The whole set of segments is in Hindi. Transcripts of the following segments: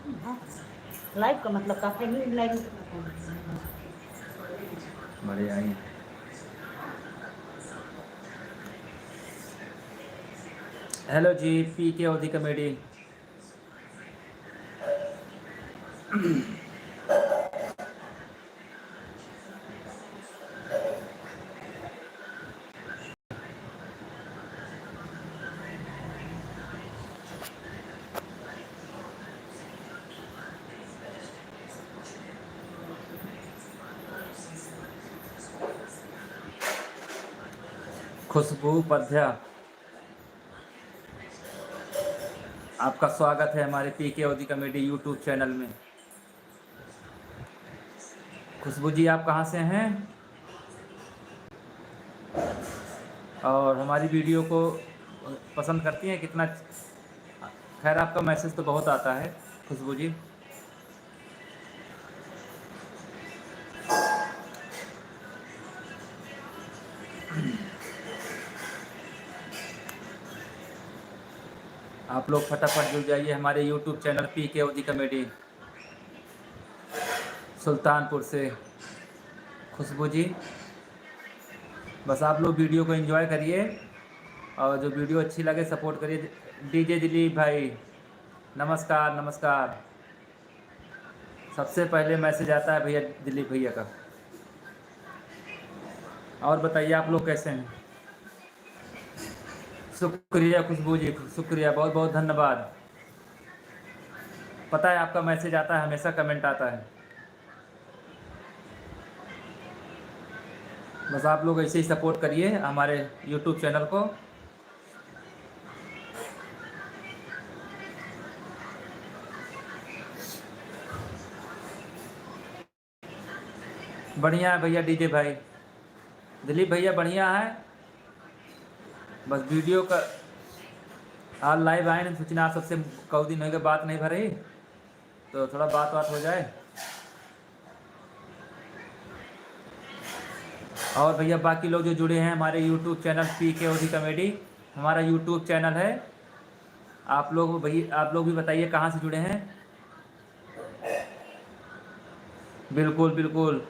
लाइव का मतलब काफी नहीं लाइव। बढ़िया ही। हेलो जी, पी के ओदी कॉमेडी। खुशबू उपाध्याय, आपका स्वागत है हमारे पी के ओदी कॉमेडी यूट्यूब चैनल में। खुशबू जी, आप कहाँ से हैं और हमारी वीडियो को पसंद करती हैं कितना? खैर, आपका मैसेज तो बहुत आता है खुशबू जी। आप लोग फटाफट जुड़ जाइए हमारे यूट्यूब चैनल पी के ओदी कॉमेडी सुल्तानपुर से। खुशबू जी, बस आप लोग वीडियो को एंजॉय करिए और जो वीडियो अच्छी लगे सपोर्ट करिए। डीजे दिलीप भाई, नमस्कार नमस्कार। सबसे पहले मैसेज आता है भैया दिलीप भैया का। और बताइए आप लोग कैसे हैं? शुक्रिया खुशबू जी, शुक्रिया, बहुत बहुत धन्यवाद। पता है आपका मैसेज आता है, हमेशा कमेंट आता है। बस आप लोग ऐसे ही सपोर्ट करिए हमारे यूट्यूब चैनल को। बढ़िया है भैया डीजे भाई, दिलीप भैया बढ़िया है। बस वीडियो का आज लाइव आए नहीं, सोचना आप सबसे कई दिन हो गए बात नहीं भरी, तो थोड़ा बात हो जाए। और भैया बाकी लोग जो जुड़े हैं हमारे यूट्यूब चैनल पी के ओदी कॉमेडी, हमारा यूट्यूब चैनल है। आप लोग भैया, आप लोग भी बताइए कहाँ से जुड़े हैं। बिल्कुल बिल्कुल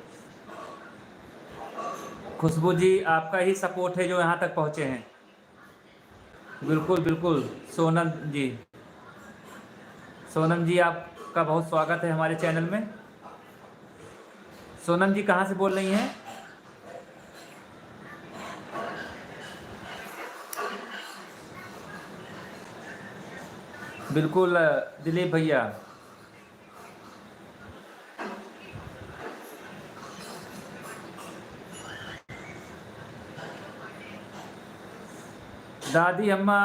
खुशबू जी, आपका ही सपोर्ट है जो यहाँ तक पहुँचे हैं। बिल्कुल बिल्कुल सोनम जी, सोनम जी आपका बहुत स्वागत है हमारे चैनल में। सोनम जी कहाँ से बोल रही हैं? बिल्कुल दिलीप भैया, दादी अम्मा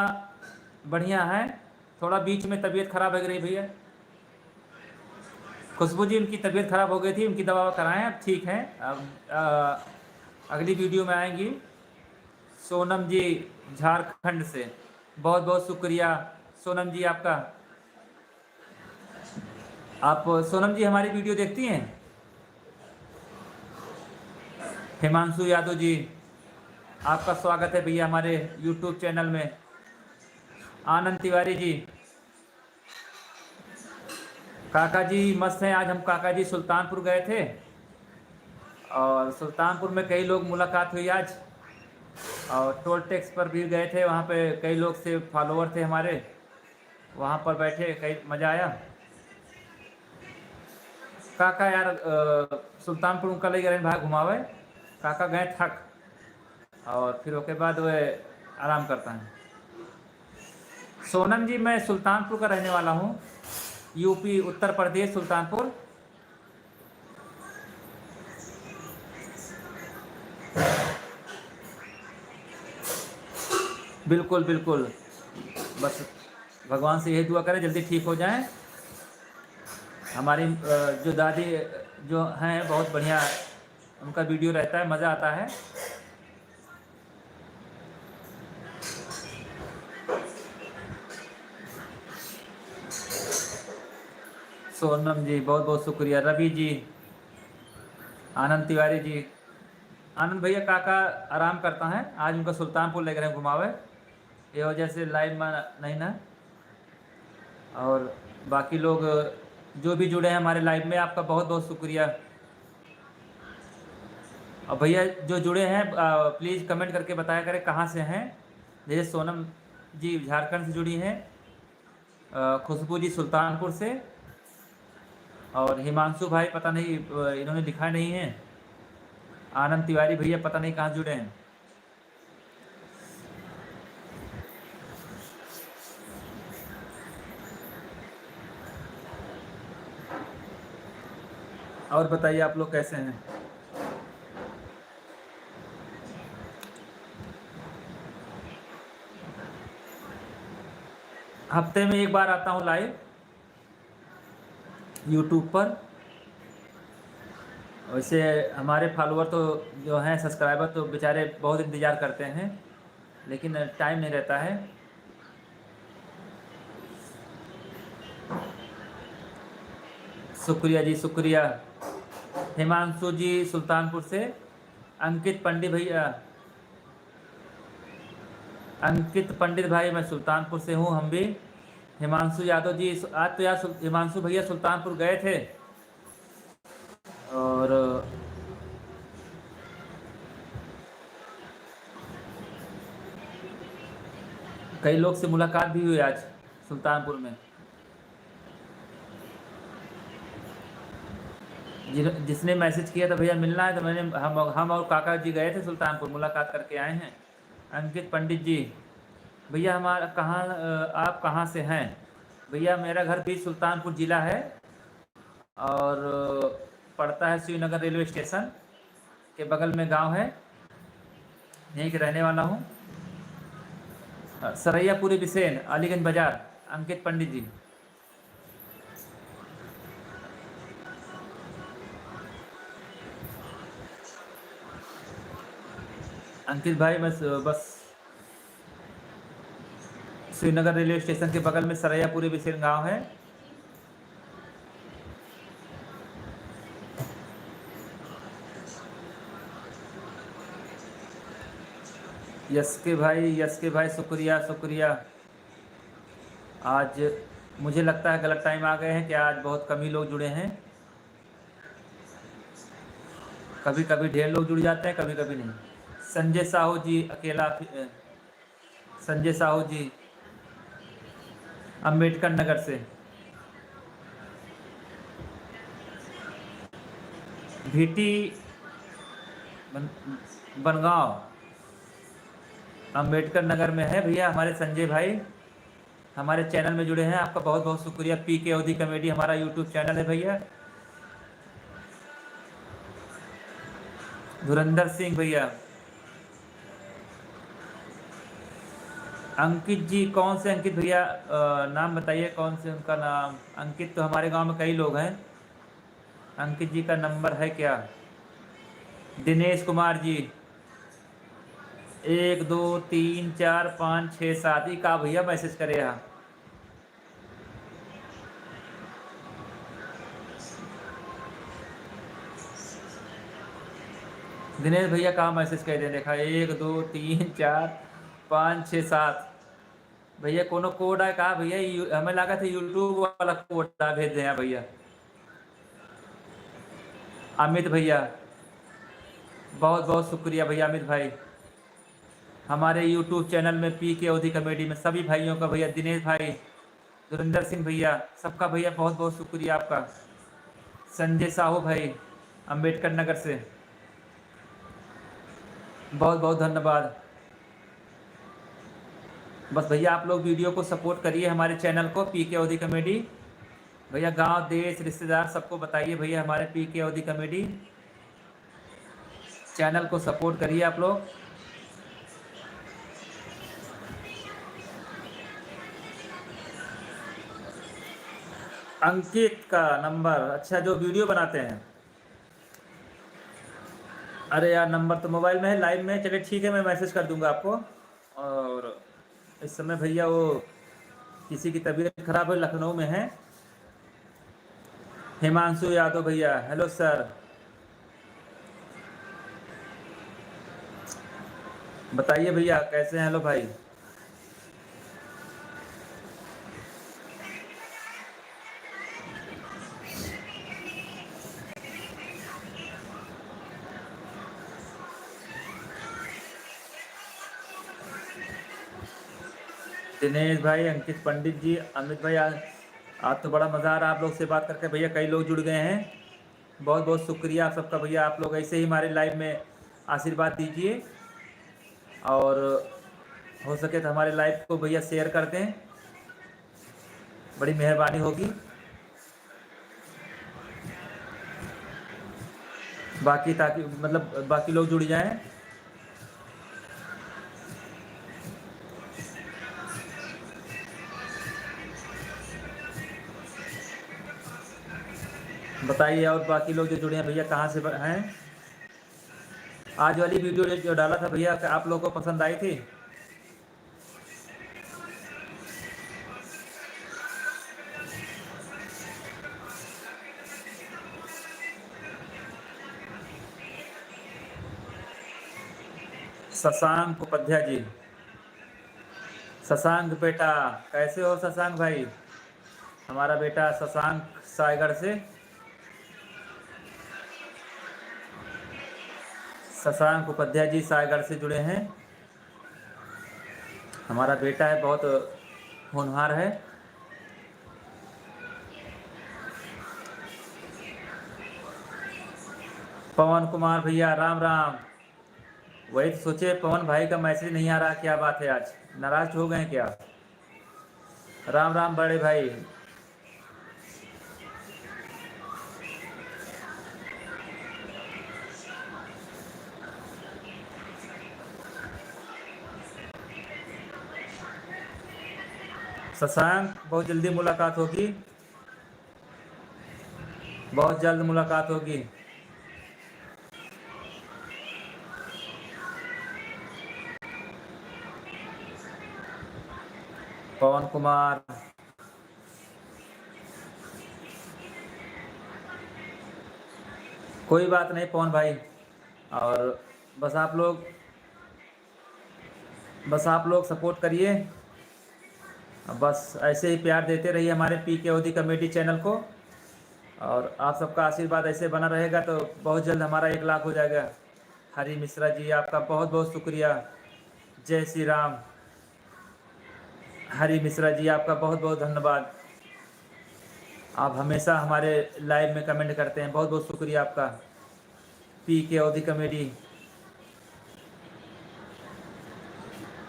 बढ़िया है, थोड़ा बीच में तबीयत खराब हो गई भैया। खुशबू जी उनकी तबीयत खराब हो गई थी, उनकी दवा कराएं, अब ठीक है। अब अगली वीडियो में आएंगी। सोनम जी झारखंड से, बहुत बहुत शुक्रिया सोनम जी आपका। आप सोनम जी हमारी वीडियो देखती हैं? हिमांशु यादव जी, आपका स्वागत है भैया हमारे यूट्यूब चैनल में। आनंद तिवारी जी, काका जी मस्त हैं। आज हम काका जी सुल्तानपुर गए थे और सुल्तानपुर में कई लोग मुलाकात हुई आज, और टोल टैक्स पर भी गए थे, वहाँ पे कई लोग से फॉलोअर थे हमारे, वहाँ पर बैठे, कई मज़ा आया। काका यार सुल्तानपुर उनका ले गए भाई घुमावे, काका गए थक, और फिर उसके बाद वे आराम करता है। सोनम जी मैं सुल्तानपुर का रहने वाला हूँ, यूपी उत्तर प्रदेश सुल्तानपुर। बिल्कुल बिल्कुल, बस भगवान से यही दुआ करें जल्दी ठीक हो जाएं। हमारी जो दादी जो हैं बहुत बढ़िया, उनका वीडियो रहता है, मज़ा आता है। सोनम जी बहुत बहुत शुक्रिया। रवि जी, आनंद तिवारी जी, आनंद भैया काका आराम करता है, आज उनका सुल्तानपुर ले गए घुमावे, ये वजह से लाइव में नहीं ना। और बाकी लोग जो भी जुड़े हैं हमारे लाइव में, आपका बहुत बहुत शुक्रिया। और भैया जो जुड़े हैं प्लीज़ कमेंट करके बताया करें कहाँ से हैं। जैसे सोनम जी झारखंड से जुड़ी हैं, खुशबू जी सुल्तानपुर से, और हिमांशु भाई पता नहीं इन्होंने लिखा नहीं है, आनंद तिवारी भैया पता नहीं कहाँ जुड़े हैं। और बताइए आप लोग कैसे हैं। हफ्ते में एक बार आता हूँ लाइव यूट्यूब पर। वैसे हमारे फॉलोअर तो जो हैं, सब्सक्राइबर तो बेचारे बहुत इंतज़ार करते हैं, लेकिन टाइम नहीं रहता है। शुक्रिया जी शुक्रिया। हिमांशु जी सुल्तानपुर से, अंकित पंडित भैया, अंकित पंडित भाई मैं सुल्तानपुर से हूँ, हम भी। हिमांशु यादव जी, आज तो यार हिमांशु भैया सुल्तानपुर गए थे, और कई लोग से मुलाकात भी हुई आज सुल्तानपुर में। जिसने मैसेज किया था भैया मिलना है, तो मैंने हम और काका जी गए थे सुल्तानपुर, मुलाकात करके आए हैं। अंकित पंडित जी, भैया हमारा कहाँ, आप कहाँ से हैं? भैया मेरा घर भी सुल्तानपुर ज़िला है, और पड़ता है श्रीनगर रेलवे स्टेशन के बगल में गांव है, यहीं के रहने वाला हूँ। सरैयापुरी बिसेन, अलीगंज बाज़ार। अंकित पंडित जी, अंकित भाई बस श्रीनगर रेलवे स्टेशन के बगल में सरैयापुरी बिसेन गांव है। यस के भाई शुक्रिया शुक्रिया। आज मुझे लगता है गलत टाइम आ गए हैं कि आज बहुत कम ही लोग जुड़े हैं। कभी कभी ढेर लोग जुड़ जाते हैं, कभी कभी नहीं। संजय साहू जी अकेला, संजय साहू जी अम्बेडकर नगर से, भीटी बनगांव अम्बेडकर नगर में है भैया हमारे संजय भाई। हमारे चैनल में जुड़े हैं, आपका बहुत बहुत शुक्रिया। पीके ओधी कॉमेडी हमारा यूट्यूब चैनल है भैया। धुरंधर सिंह भैया, अंकित जी, कौन से अंकित भैया, नाम बताइए कौन से उनका नाम। अंकित तो हमारे गांव में कई लोग हैं। अंकित जी का नंबर है क्या? दिनेश कुमार जी, 1 2 3 4 5 6 7 ही का भैया मैसेज करे यहाँ। दिनेश भैया कहाँ मैसेज कर दे, देखा 1 2 3 4 5 6 7। भैया कोनो कोड है कहा भैया? हमें लगा था यूट्यूब वाला कोड भेज दें भैया। अमित भैया, बहुत बहुत शुक्रिया भैया अमित भाई। हमारे यूट्यूब चैनल में पीके ओधी कॉमेडी में सभी भाइयों का भैया, दिनेश भाई, धुरिंदर सिंह भैया, सबका भैया बहुत बहुत शुक्रिया आपका। संजय साहू भाई अम्बेडकर नगर से, बहुत बहुत धन्यवाद। बस भैया आप लोग वीडियो को सपोर्ट करिए, हमारे चैनल को पीके ओधी कॉमेडी। भैया गांव देश रिश्तेदार सबको बताइए भैया हमारे पीके ओधी कॉमेडी चैनल को सपोर्ट करिए आप लोग। अंकित का नंबर, अच्छा जो वीडियो बनाते हैं। अरे यार नंबर तो मोबाइल में है, लाइव में। चलिए ठीक है, मैं मैसेज कर दूंगा आपको। और इस समय भैया वो किसी की तबीयत खराब है, लखनऊ में है। हिमांशु यादव भैया, हेलो सर, बताइए भैया कैसे हैं? हेलो भाई, दिनेश भाई, अंकित पंडित जी, अमित भाई, आज तो बड़ा मज़ा आ रहा है आप लोग से बात करके भैया। कई लोग जुड़ गए हैं, बहुत बहुत शुक्रिया आप सबका भैया। आप लोग ऐसे ही हमारे लाइव में आशीर्वाद दीजिए और हो सके तो हमारे लाइव को भैया शेयर कर दें, बड़ी मेहरबानी होगी। बाकी ताकि मतलब बाकी लोग जुड़ जाएं। बताइए और बाकी लोग जो जुड़े हैं भैया कहाँ से हैं। आज वाली वीडियो जो डाला था भैया आप लोगों को पसंद आई थी? शशांक उपाध्याय जी, शशांक बेटा कैसे हो शशांक भाई? हमारा बेटा शशांक सायगढ़ से, शशांक उपाध्याय जी सायगढ़ से जुड़े हैं। हमारा बेटा है, बहुत होनहार है। पवन कुमार भैया राम राम। वही तो सोचे पवन भाई का मैसेज नहीं आ रहा, क्या बात है, आज नाराज हो गए क्या? राम राम बड़े भाई। शशांक बहुत जल्दी मुलाकात होगी, बहुत जल्द मुलाकात होगी। पवन कुमार, कोई बात नहीं पवन भाई। और बस आप लोग सपोर्ट करिए, बस ऐसे ही प्यार देते रहिए हमारे पीके ओदी कॉमेडी चैनल को। और आप सबका आशीर्वाद ऐसे बना रहेगा तो बहुत जल्द हमारा 1 लाख हो जाएगा। हरी मिश्रा जी आपका बहुत बहुत शुक्रिया। जय श्री राम। हरी मिश्रा जी आपका बहुत बहुत धन्यवाद। आप हमेशा हमारे लाइव में कमेंट करते हैं, बहुत बहुत शुक्रिया आपका। पीके ओदी कॉमेडी,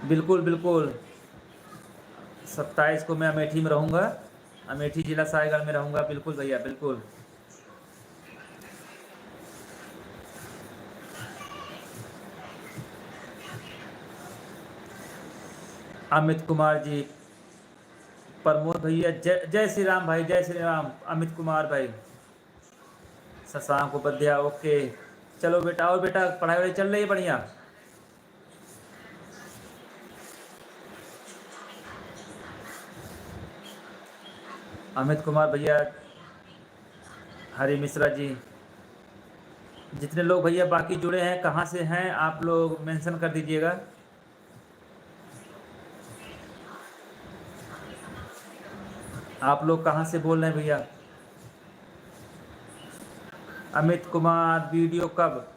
बिल्कुल बिल्कुल। 27 को मैं अमेठी में रहूँगा, अमेठी जिला सायगढ़ में रहूँगा। बिल्कुल भैया बिल्कुल। अमित कुमार जी, प्रमोद भैया, जय जय श्री राम भाई, जय श्री राम। अमित कुमार भाई, शशांक उपाध्याय, ओके। चलो बेटा, और बेटा पढ़ाई वढ़ाई चल रही है बढ़िया? अमित कुमार भैया, हरी मिश्रा जी, जितने लोग भैया बाकी जुड़े हैं कहाँ से हैं आप लोग मेंशन कर दीजिएगा। आप लोग कहाँ से बोल रहे हैं भैया? अमित कुमार, वीडियो कब?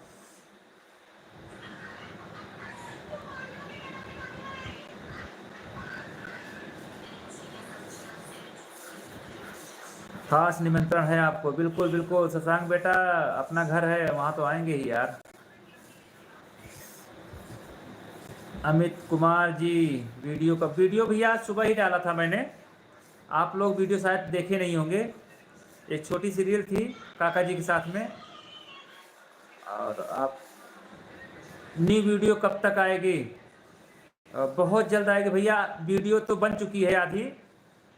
खास निमंत्रण है आपको, बिल्कुल बिल्कुल शशांक बेटा, अपना घर है वहाँ तो आएंगे ही यार। अमित कुमार जी, वीडियो कब? वीडियो भैया आज सुबह ही डाला था मैंने, आप लोग वीडियो शायद देखे नहीं होंगे। एक छोटी सी रील थी काका जी के साथ में। और आप न्यू वीडियो कब तक आएगी? बहुत जल्द आएगी भैया। वीडियो तो बन चुकी है आधी,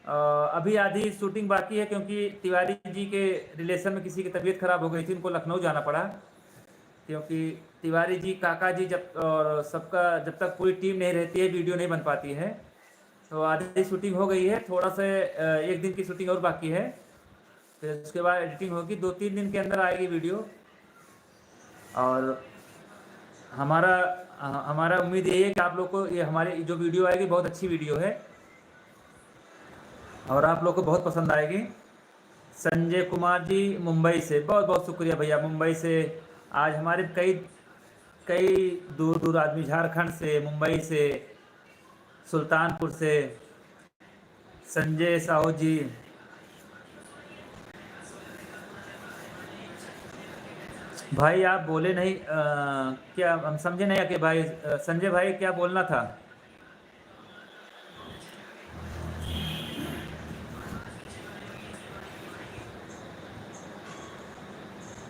अभी आधी शूटिंग बाकी है, क्योंकि तिवारी जी के रिलेशन में किसी की तबीयत खराब हो गई थी, उनको लखनऊ जाना पड़ा। क्योंकि तिवारी जी, काका जी जब और सबका जब तक पूरी टीम नहीं रहती है वीडियो नहीं बन पाती है। तो आधी शूटिंग हो गई है, थोड़ा सा 1 दिन की शूटिंग और बाकी है, फिर उसके बाद एडिटिंग होगी। 2-3 दिन के अंदर आएगी वीडियो। और हमारा उम्मीद यही है कि आप लोग को ये हमारी जो वीडियो आएगी बहुत अच्छी वीडियो है और आप लोग को बहुत पसंद आएगी। संजय कुमार जी मुंबई से, बहुत बहुत शुक्रिया भैया मुंबई से। आज हमारे कई कई दूर दूर आदमी, झारखंड से, मुंबई से, सुल्तानपुर से, संजय साहू जी, भाई आप बोले नहीं, क्या हम समझे नहीं कि भाई संजय भाई क्या बोलना था?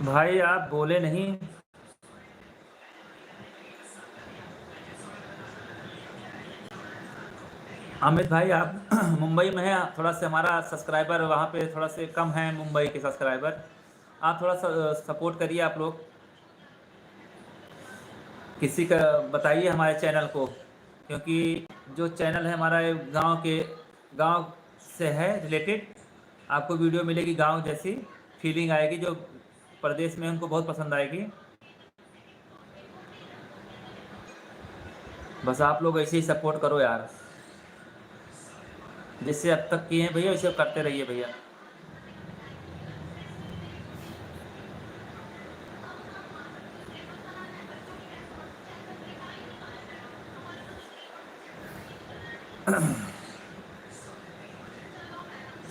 भाई आप बोले नहीं। अमित भाई आप मुंबई में हैं, थोड़ा सा हमारा सब्सक्राइबर वहाँ पे थोड़ा से कम है, मुंबई के सब्सक्राइबर। आप थोड़ा सा सपोर्ट करिए आप लोग, किसी का बताइए हमारे चैनल को, क्योंकि जो चैनल है हमारा ये गांव से है रिलेटेड। आपको वीडियो मिलेगी गांव जैसी फीलिंग आएगी, जो प्रदेश में उनको बहुत पसंद आएगी। बस आप लोग ऐसे ही सपोर्ट करो यार, जिससे अब तक किए हैं भैया वैसे करते रहिए भैया।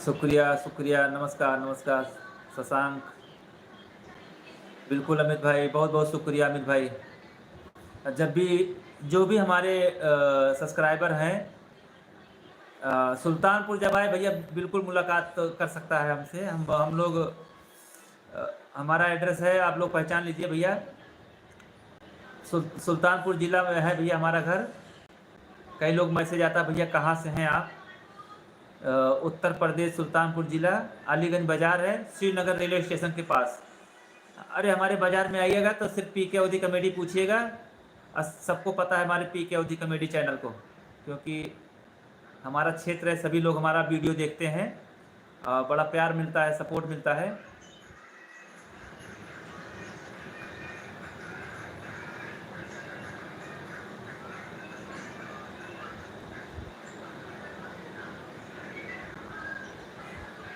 शुक्रिया शुक्रिया, नमस्कार नमस्कार शशांक। बिल्कुल अमित भाई, बहुत बहुत शुक्रिया अमित भाई। जब भी जो भी हमारे सब्सक्राइबर हैं सुल्तानपुर जब आए भैया, बिल्कुल मुलाकात तो कर सकता है हमसे। हम लोग हमारा एड्रेस है, आप लोग पहचान लीजिए भैया। सुल्तानपुर ज़िला में है भैया हमारा घर। कई लोग मैसेज आता है भैया कहाँ से हैं आप? उत्तर प्रदेश, सुल्तानपुर ज़िला, अलीगंज बाज़ार है, श्रीनगर रेलवे स्टेशन के पास। अरे हमारे बाज़ार में आइएगा तो सिर्फ पी के अवधी कॉमेडी पूछिएगा, सबको पता है हमारे पी के अवधी कॉमेडी चैनल को, क्योंकि हमारा क्षेत्र है, सभी लोग हमारा वीडियो देखते हैं, बड़ा प्यार मिलता है, सपोर्ट मिलता है।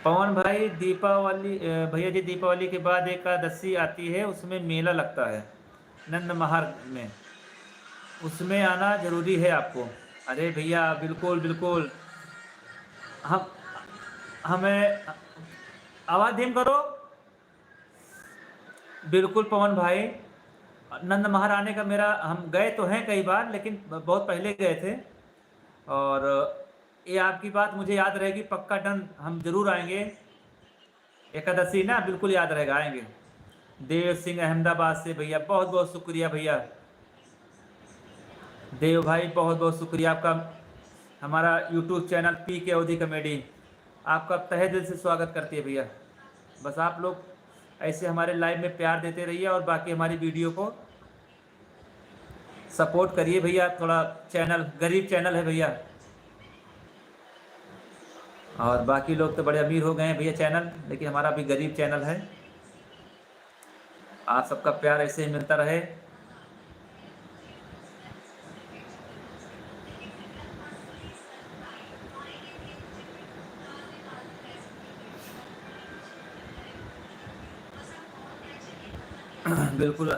पवन भाई दीपावली, भैया जी दीपावली के बाद एकादशी आती है, उसमें मेला लगता है नंद महार में, उसमें आना जरूरी है आपको। अरे भैया बिल्कुल बिल्कुल, हम हमें आवाज़ धीम करो। बिल्कुल पवन भाई, नंद महार आने का मेरा, हम गए तो हैं कई बार, लेकिन बहुत पहले गए थे। और ये आपकी बात मुझे याद रहेगी, पक्का डन, हम जरूर आएंगे। एकादशी ना, बिल्कुल याद रहेगा, आएंगे। देव सिंह अहमदाबाद से भैया, बहुत बहुत शुक्रिया भैया। देव भाई बहुत बहुत शुक्रिया आपका। हमारा यूट्यूब चैनल पी के अवधी कॉमेडी आपका तहे दिल से स्वागत करती है भैया। बस आप लोग ऐसे हमारे लाइव में प्यार देते रहिए, और बाकी हमारी वीडियो को सपोर्ट करिए भैया। थोड़ा चैनल गरीब चैनल है भैया, और बाकी लोग तो बड़े अमीर हो गए हैं भैया चैनल, लेकिन हमारा भी गरीब चैनल है। आप सबका प्यार ऐसे ही मिलता रहे। बिल्कुल।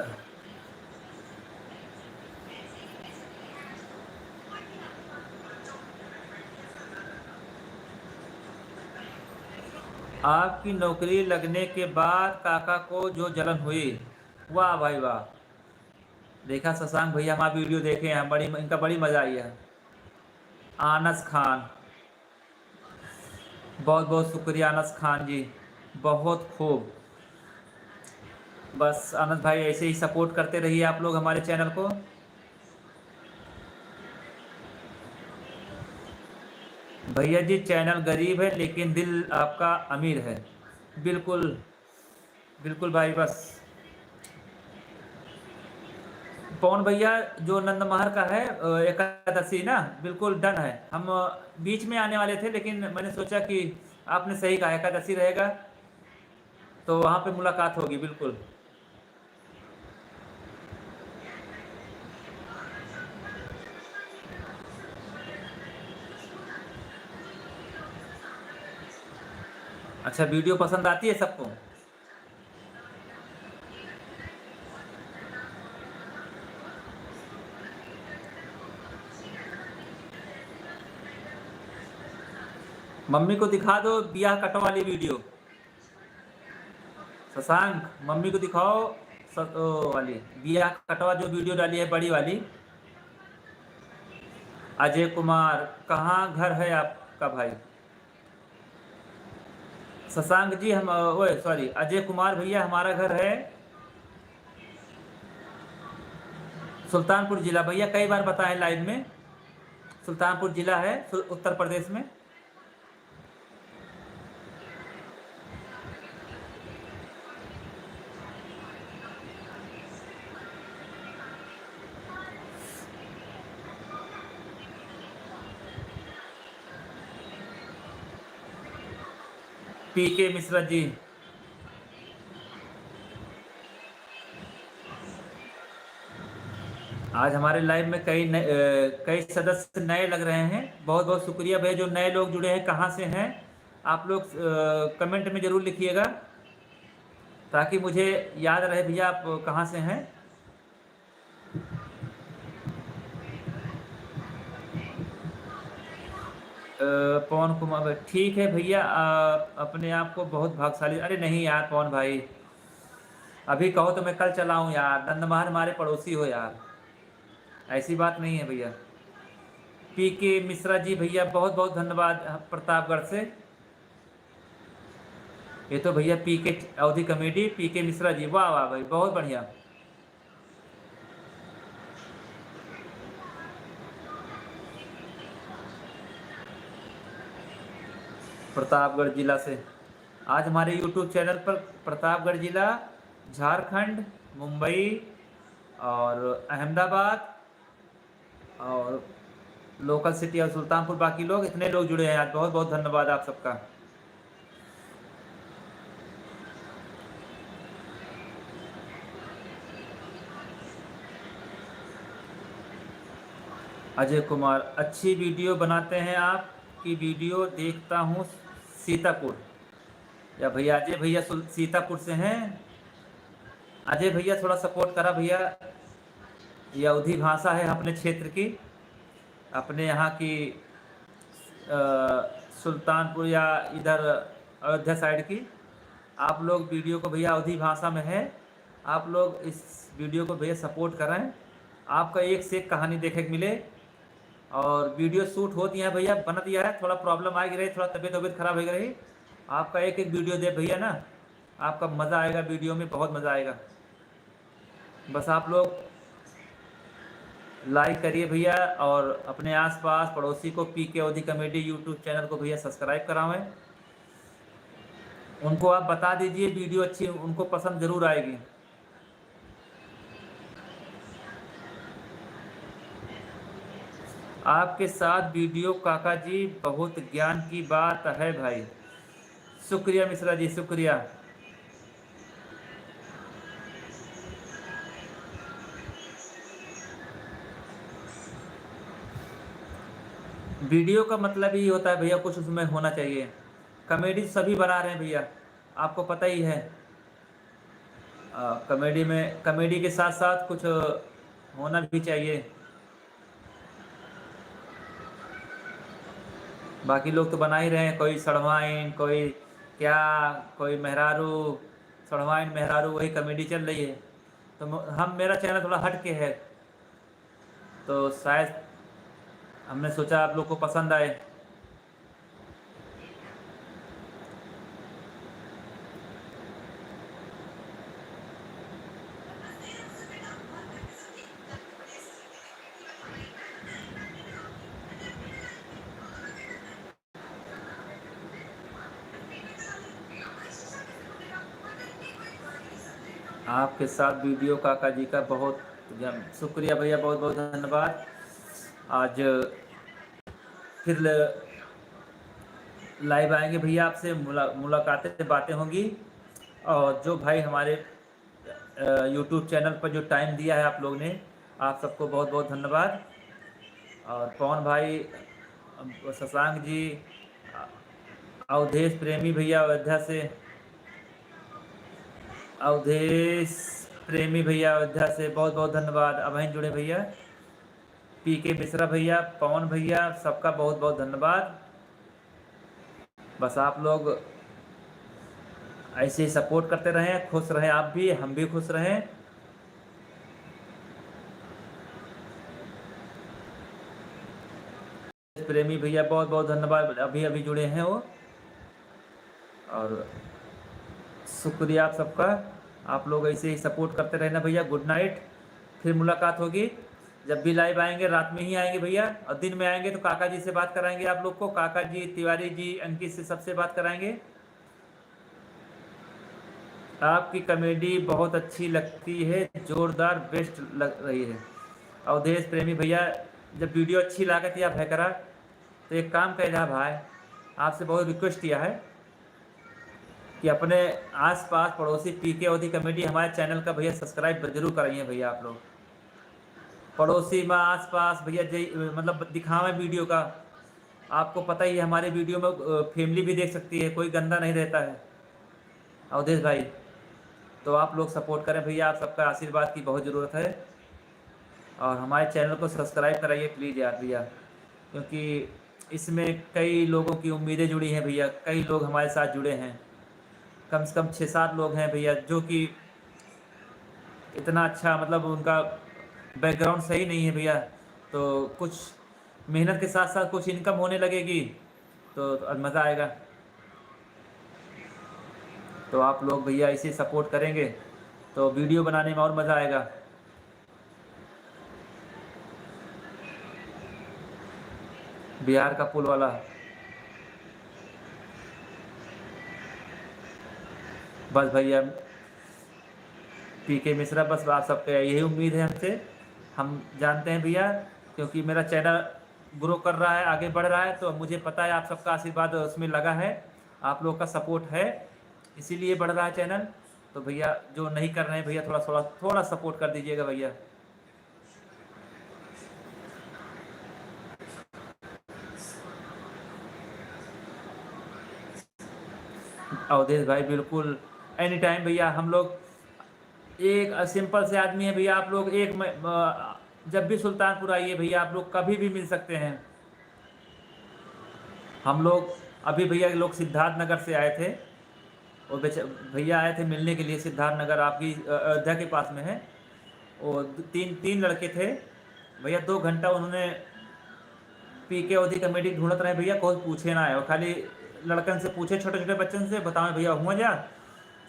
आपकी नौकरी लगने के बाद काका को जो जलन हुई, वाह भाई वाह। देखा शशांक भैया, हमारा वीडियो देखे हैं, बड़ी इनका बड़ी मज़ा आई है। आनस खान, बहुत बहुत शुक्रिया अनस खान जी, बहुत खूब। बस अनस भाई ऐसे ही सपोर्ट करते रहिए आप लोग हमारे चैनल को। भैया जी चैनल गरीब है लेकिन दिल आपका अमीर है। बिल्कुल बिल्कुल भाई। बस पवन भैया, जो नंदमहर का है एकादशी ना, बिल्कुल डन है। हम बीच में आने वाले थे, लेकिन मैंने सोचा कि आपने सही कहा, एकादशी रहेगा तो वहाँ पे मुलाकात होगी बिल्कुल। अच्छा, वीडियो पसंद आती है सबको? मम्मी को दिखा दो बिया कटवा वाली वीडियो। शशांक मम्मी को दिखाओ वाली बिया कटवा जो वीडियो डाली है बड़ी वाली। अजय कुमार कहाँ घर है आपका भाई? शशांक जी हम ओए सॉरी अजय कुमार भैया हमारा घर है सुल्तानपुर जिला। भैया कई बार बताएं लाइव में, सुल्तानपुर जिला है उत्तर प्रदेश में। पीके मिश्रा जी आज हमारे लाइव में कई सदस्य नए लग रहे हैं। बहुत बहुत शुक्रिया भैया जो नए लोग जुड़े हैं। कहाँ से हैं आप लोग कमेंट में ज़रूर लिखिएगा ताकि मुझे याद रहे भैया आप कहाँ से हैं। पवन कुमार ठीक है भैया अपने आप को बहुत भाग्यशाली। अरे नहीं यार पवन भाई अभी कहो तो मैं कल चलाऊं यार। नंदमार हमारे पड़ोसी हो यार, ऐसी बात नहीं है भैया। पीके मिश्रा जी भैया बहुत बहुत धन्यवाद प्रतापगढ़ से। ये तो भैया पीके अवधि कमेटी पीके मिश्रा जी वाह वाह भाई बहुत बढ़िया। प्रतापगढ़ जिला से आज हमारे YouTube चैनल पर प्रतापगढ़ जिला, झारखंड, मुंबई और अहमदाबाद और लोकल सिटी और सुल्तानपुर, बाकी लोग इतने लोग जुड़े हैं आज। बहुत बहुत धन्यवाद आप सबका। अजय कुमार अच्छी वीडियो बनाते हैं, आपकी वीडियो देखता हूँ सीतापुर। या भैया अजय भैया सीतापुर से हैं। अजय भैया थोड़ा सपोर्ट करा भैया। यह अवधी भाषा है अपने क्षेत्र की, अपने यहाँ की सुल्तानपुर या इधर अयोध्या साइड की। आप लोग वीडियो को भैया अवधी भाषा में है, आप लोग इस वीडियो को भैया सपोर्ट करें। आपका एक से एक कहानी देखने को मिले और वीडियो शूट होती है भैया, बन दिया है। थोड़ा प्रॉब्लम आएगी रही, थोड़ा तबीयत खराब हो रही। आपका एक एक वीडियो दे भैया ना, आपका मज़ा आएगा वीडियो में, बहुत मज़ा आएगा। बस आप लोग लाइक करिए भैया और अपने आसपास पड़ोसी को पीके अवधि कमेटी यूट्यूब चैनल को भैया सब्सक्राइब करावें। उनको आप बता दीजिए वीडियो अच्छी, उनको पसंद ज़रूर आएगी। आपके साथ वीडियो काका जी बहुत ज्ञान की बात है भाई। शुक्रिया मिश्रा जी शुक्रिया। वीडियो का मतलब ही होता है भैया कुछ उसमें होना चाहिए। कॉमेडी सभी बना रहे हैं भैया, आपको पता ही है। कॉमेडी में कॉमेडी के साथ साथ कुछ होना भी चाहिए। बाकी लोग तो बना ही रहे हैं, कोई सड़वाइन, कोई क्या, कोई मेहरारू, सड़वाइन मेहरारू, वही कॉमेडी चल रही है। तो मेरा चैनल थोड़ा हट के है, तो शायद हमने सोचा आप लोग को पसंद आए। आपके साथ वीडियो काका जी का बहुत शुक्रिया भैया, बहुत बहुत धन्यवाद। आज फिर लाइव आएंगे भैया, आपसे मुलाकातें बातें होंगी। और जो भाई हमारे यूट्यूब चैनल पर जो टाइम दिया है आप लोग ने, आप सबको बहुत बहुत धन्यवाद। और पवन भाई, शशांक जी, अवधेश प्रेमी भैया अयोध्या से, अवधेश प्रेमी भैया अयोध्या से बहुत बहुत धन्यवाद। अभय जुड़े भैया, पीके मिश्रा भैया, पवन भैया, सबका बहुत बहुत धन्यवाद। बस आप लोग ऐसे ही सपोर्ट करते रहें, खुश रहें, आप भी, हम भी खुश रहें। प्रेमी भैया बहुत बहुत धन्यवाद, अभी अभी जुड़े हैं वो, और शुक्रिया आप सबका। आप लोग ऐसे ही सपोर्ट करते रहना भैया। गुड नाइट, फिर मुलाकात होगी। जब भी लाइव आएंगे रात में ही आएंगे भैया, और दिन में आएंगे तो काका जी से बात कराएंगे आप लोग को, काका जी, तिवारी जी, अंकित से, सबसे बात कराएंगे। आपकी कॉमेडी बहुत अच्छी लगती है, जोरदार बेस्ट लग रही है। अवधेश प्रेमी भैया, जब वीडियो अच्छी लागत या भयकरा तो एक काम कर रहा भाई, आपसे बहुत रिक्वेस्ट किया है कि अपने आसपास पड़ोसी पीके ओदी कमेटी हमारे चैनल का भैया सब्सक्राइब जरूर कराइए भैया। आप लोग पड़ोसी में आसपास भैया मतलब दिखावें वीडियो का। आपको पता ही है हमारे वीडियो में फैमिली भी देख सकती है, कोई गंदा नहीं रहता है अवधेश भाई। तो आप लोग सपोर्ट करें भैया, आप सबका आशीर्वाद की बहुत ज़रूरत है। और हमारे चैनल को सब्सक्राइब कराइए प्लीज़ यार भैया, क्योंकि इसमें कई लोगों की उम्मीदें जुड़ी हैं भैया, कई लोग हमारे साथ जुड़े हैं। कम से कम 6-7 लोग हैं भैया, जो कि इतना अच्छा, मतलब उनका बैकग्राउंड सही नहीं है भैया, तो कुछ मेहनत के साथ साथ कुछ इनकम होने लगेगी तो मज़ा आएगा। तो आप लोग भैया इसे सपोर्ट करेंगे तो वीडियो बनाने में और मज़ा आएगा। बिहार का पुल वाला, बस भैया पीके मिश्रा, बस आप सबके यही उम्मीद है हमसे। हम जानते हैं भैया, क्योंकि मेरा चैनल ग्रो कर रहा है, आगे बढ़ रहा है, तो मुझे पता है आप सबका आशीर्वाद उसमें लगा है, आप लोग का सपोर्ट है, इसीलिए बढ़ रहा है चैनल। तो भैया जो नहीं कर रहे हैं भैया, थोड़ा थोड़ा थोड़ा सपोर्ट कर दीजिएगा भैया। अवधेश भाई बिल्कुल, एनी टाइम भैया। हम लोग एक सिंपल से आदमी है भैया, आप लोग जब भी सुल्तानपुर आइए भैया, आप लोग कभी भी मिल सकते हैं। हम लोग अभी भैया लोग सिद्धार्थ नगर से आए थे, और भैया आए थे मिलने के लिए। सिद्धार्थ नगर आपकी अयोध्या के पास में है। वो तीन लड़के थे भैया, 2 घंटा उन्होंने पीके ओदी कमेटी ढूंढत रहे भैया, कोई पूछे ना है, और खाली लड़कन से पूछे, छोटे छोटे बच्चन से, बताओ भैया हुआ जा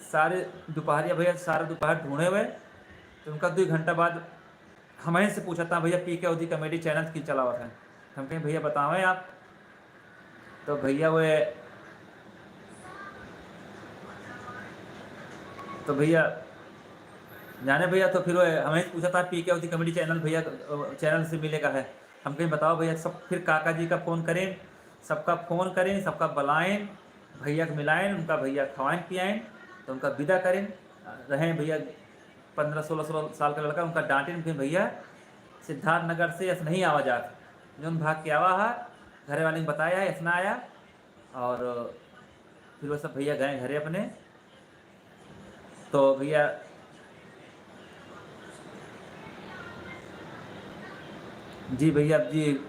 सारे दोपहरिया भैया, सारे दोपहर ढूंढे हुए। तो उनका 2 घंटा बाद हमें से पूछा था भैया पीके ओदी कमेटी चैनल की चला हुआ था। हम कहें भैया बतावें आप, तो भैया वो, तो भैया जाने भैया, तो फिर वो हमें पूछा था पीके ओदी कमेटी चैनल भैया चैनल से मिलेगा है। हम कहें बताओ भैया, सब फिर काका जी का फ़ोन करें, सबका फ़ोन करें, सबका बुलाएं, भैया को मिलाएं, उनका भैया खवाएं पियाएं, तो उनका विदा करें। रहें भैया 15-16 साल का लड़का, उनका डांटें फिर भैया सिद्धार्थ नगर से ऐसा नहीं आवा जात, जो भाग के आवा है, घरे वाले ने बताया है ऐसा आया। और फिर वो सब भैया गए घरे अपने। तो भैया जी, भैया जी,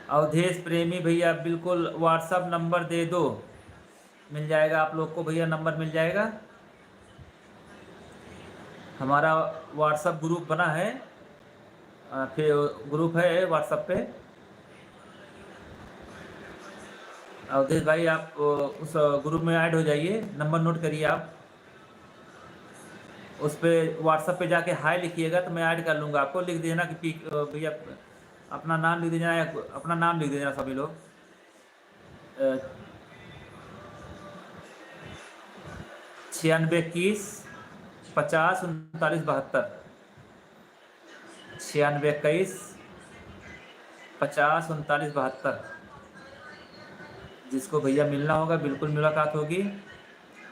अवधेश प्रेमी भैया बिल्कुल व्हाट्सअप नंबर दे दो, मिल जाएगा आप लोग को भैया, नंबर मिल जाएगा। हमारा व्हाट्सअप ग्रुप बना है, फिर ग्रुप है व्हाट्सअप पे। अवधेश भाई आप उस ग्रुप में ऐड हो जाइए, नंबर नोट करिए आप, उस पर व्हाट्सअप पे जाके हाय लिखिएगा तो मैं ऐड कर लूँगा आपको। लिख देना कि भैया अपना नाम लिख देना, या अपना नाम लिख देना सभी लोग। 9621 50 39 72, 9621 50 39 72। जिसको भैया मिलना होगा बिल्कुल मुलाकात होगी।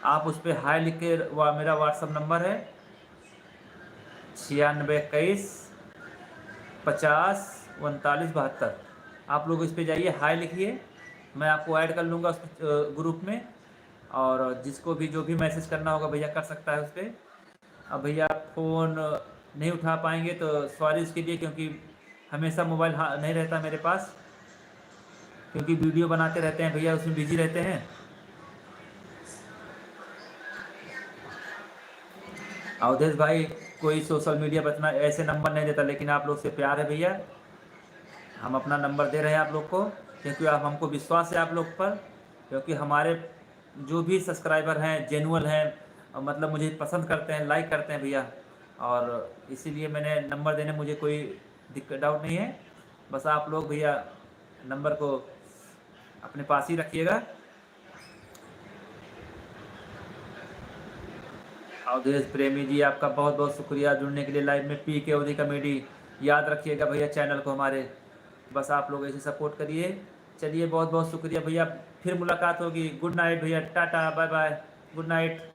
आप उस पर हाय लिख के, मेरा व्हाट्सअप नंबर है 9621 50 39 72। आप लोग इस पे जाइए, हाय लिखिए, मैं आपको ऐड कर लूँगा उस ग्रुप में। और जिसको भी जो भी मैसेज करना होगा भैया कर सकता है उस पर। अब भैया फ़ोन नहीं उठा पाएंगे तो सॉरी इसके लिए, क्योंकि हमेशा मोबाइल नहीं रहता मेरे पास, क्योंकि वीडियो बनाते रहते हैं भैया, उसमें बिजी रहते हैं। अवधेश भाई कोई सोशल मीडिया पर इतना ऐसे नंबर नहीं देता, लेकिन आप लोग से प्यार है भैया, हम अपना नंबर दे रहे हैं आप लोग को, क्योंकि आप हमको विश्वास है आप लोग पर, क्योंकि हमारे जो भी सब्सक्राइबर हैं जेनुअल हैं, और मतलब मुझे पसंद करते हैं, लाइक करते हैं भैया, और इसीलिए मैंने नंबर देने, मुझे कोई दिक्कत डाउट नहीं है। बस आप लोग भैया नंबर को अपने पास ही रखिएगा। अवधेश प्रेमी जी आपका बहुत बहुत शुक्रिया जुड़ने के लिए लाइव में। पी के अवधि कॉमेडी याद रखिएगा भैया चैनल को हमारे, बस आप लोग ऐसे सपोर्ट करिए। चलिए बहुत बहुत शुक्रिया भैया, फिर मुलाकात होगी। गुड नाइट भैया, tata bye bye, good night.